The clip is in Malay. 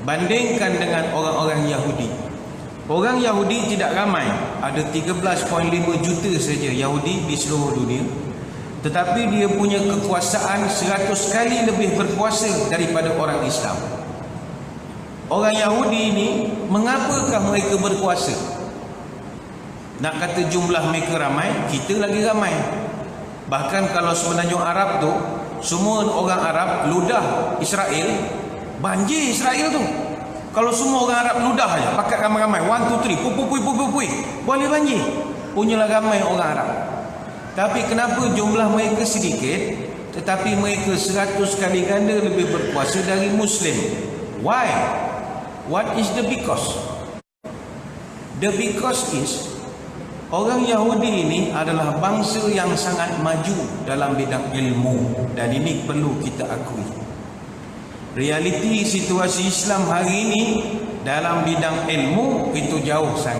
Bandingkan dengan orang-orang Yahudi. Orang Yahudi tidak ramai, ada 13.5 juta saja Yahudi di seluruh dunia. Tetapi dia punya kekuasaan 100 kali lebih berkuasa daripada orang Islam. Orang Yahudi ini, mengapakah mereka berkuasa? Nak kata jumlah mereka ramai, kita lagi ramai. Bahkan kalau semenanjung Arab tu, semua orang Arab ludah Israel, banjir Israel tu. Kalau semua orang Arab ludah aja, pakat ramai-ramai, 1, 2, 3, pui, boleh banjir. Punyalah ramai orang Arab. Tapi kenapa jumlah mereka sedikit, tetapi mereka 100 kali ganda lebih berkuasa dari Muslim? Why? What is the because? The because is, orang Yahudi ini adalah bangsa yang sangat maju dalam bidang ilmu, dan ini perlu kita akui. Realiti situasi Islam hari ini dalam bidang ilmu itu jauh sangat.